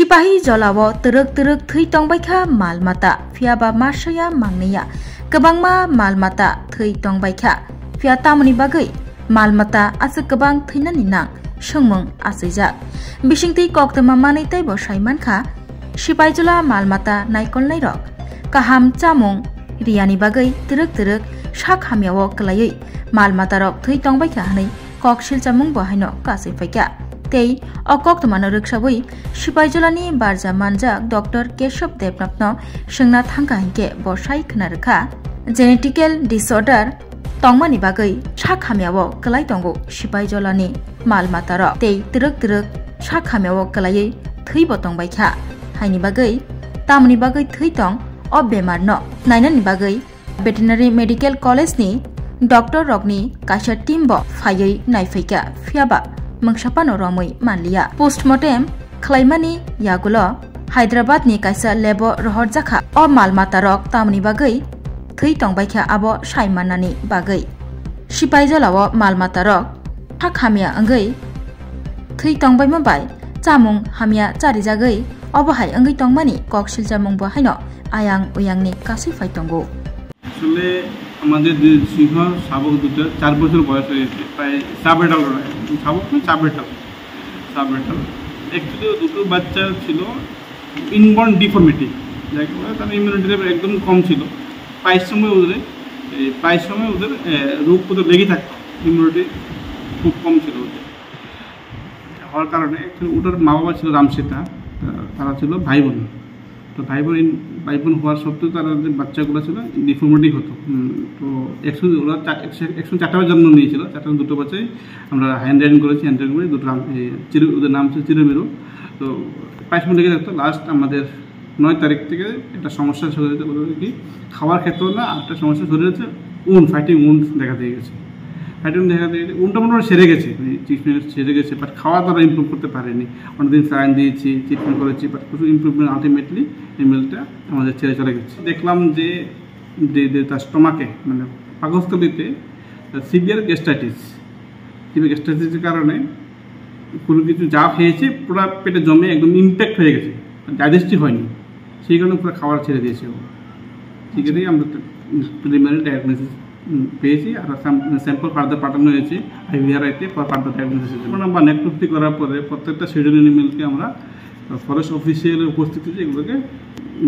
Sipahi jolawo teruk-teruk thui tongbaikha malmata phiaba masaya mangneya kebangma malmata thui tongbaikha phia tamoni bagai malmata ase kebang theinani nang songmung aseijak bisingtei koktoma manei tai bo saimankha sipaijula malmata naikolnai rok kaham chamung riyani bagai teruk-teruk sak hamiao klaiui malmata rok thui tongbaikha hanei kok silchamung bo haino kasai faikha tei okok tomano ruksabai sipaijolani barja manjak Dr. Keshav Devnathno sengna thangka hinke bo sai khnarekha genetical disorder tongmani bagai sak hamiao klai tongo sipaijolani malmata rok tei teruk-teruk sak hamiao klaiui thui bo tongbaikha haini bagai tamni bagai thui tong o bemar no nainani bagai veterinary medical college ni doctor rokni kaisa team bo phaiui naifaika phiaba mangsapano romoi manliya postmortem khlaimani yagulo Hyderabad ni kaisa lebo rohorjakha o malmata rok tamni bagai thui tongbaikha abo saimanani bagai sipaijolao malmata rok thak hamia angai thui tongbaima bai chamung hamia chari jagai obo hai angai tongmani koksil jamung bo haino ayang uyangni kasai fai tongo আসলে আমাদের যে সিংহ শাবক দুটো 4 বছর বয়স হয়েছে প্রায় সাবেটাল শাবক সাবেটাল একটু দুটো বাচ্চা ছিল ইনবর্ন ডিফর্মিটি যাকে বলে তার ইমিউনিটি লেভেল একদম কম ছিল প্রায় সময় ওদের রোগ প্রতিরোধ লেগে থাকতো ইমিউনিটি খুব কম ছিল ওদের হওয়ার কারণে ওটার মা বাবা ছিল রামসীতা তারা ছিল ভাই বোন তো ভাই বোন হওয়ার সত্ত্বেও তারা যে বাচ্চাগুলো ছিল ডিফর্মিটি হতো তো 104টা জন্ম নিয়েছিল 2টো বাচ্চাই আমরা হ্যান্ড রাইডিং করেছি হ্যান্ড রাইডিং করে দুটো ওদের নাম ছিল চিরমেরু তো প্রায় সময় লেগে থাকতো লাস্ট আমাদের 9 তারিখ থেকে একটা সমস্যা শুরু হয়েছে বলতে কি খাওয়ার ক্ষেত্রেও না একটা সমস্যা শুরু হয়েছে ফাইটিং উন্ড দেখা দিয়ে গেছে উনটা মোটামুটি সেরে গেছে ট্রিটমেন্ট সেরে গেছে বাট খাওয়া তারা ইমপ্রুভ করতে পারেনি অনেকদিন স্যালাইন দিয়েছি ট্রিটমেন্ট করেছি বাট কিছু ইমপ্রুভমেন্ট আলটিমেটলি এমএলটা আমাদের ছেড়ে চলে গেছে দেখলাম যে তার স্টোমাকে মানে পাকস্থলীতে সিভিয়ার গ্যাস্ট্রাইটিসের কারণে কোনো কিছু যা খেয়েছে পুরো পেটে জমে একদম ইম্প্যাক্ট হয়ে গেছে ডাইজেস্টিভ হয়নি সেই কারণে পুরো খাবার ছেড়ে দিয়েছে ও ঠিক আছে আমরা প্রিলিমিনারি ডায়াগনোসিস পেয়েছি আর স্যাম্পল ফার্দার পাঠানো হয়েছে আইভিআরআইতে ফার্দার ডায়াগনোসিস বা নেক্রোপ্সি করার পরে প্রত্যেকটা শিডিউল এনিমেলকে আমরা ফরেস্ট অফিসিয়ালের উপস্থিতিতে এগুলোকে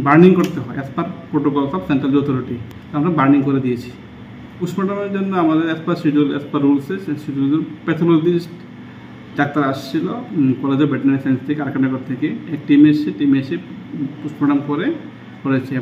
বার্নিং করতে হয় as per protocols of central authority আমরা বার্নিং করে দিয়েছি পোস্টমর্টমের জন্য আমাদের অ্যাজ পার রুলসে প্যাথোলজিস্ট ডাক্তার আসছিল কলেজ অফ ভেটেরিনারি সায়েন্স থেকে আরকানগর থেকে এক টিম এসে পোস্টমর্টম করেছে এবং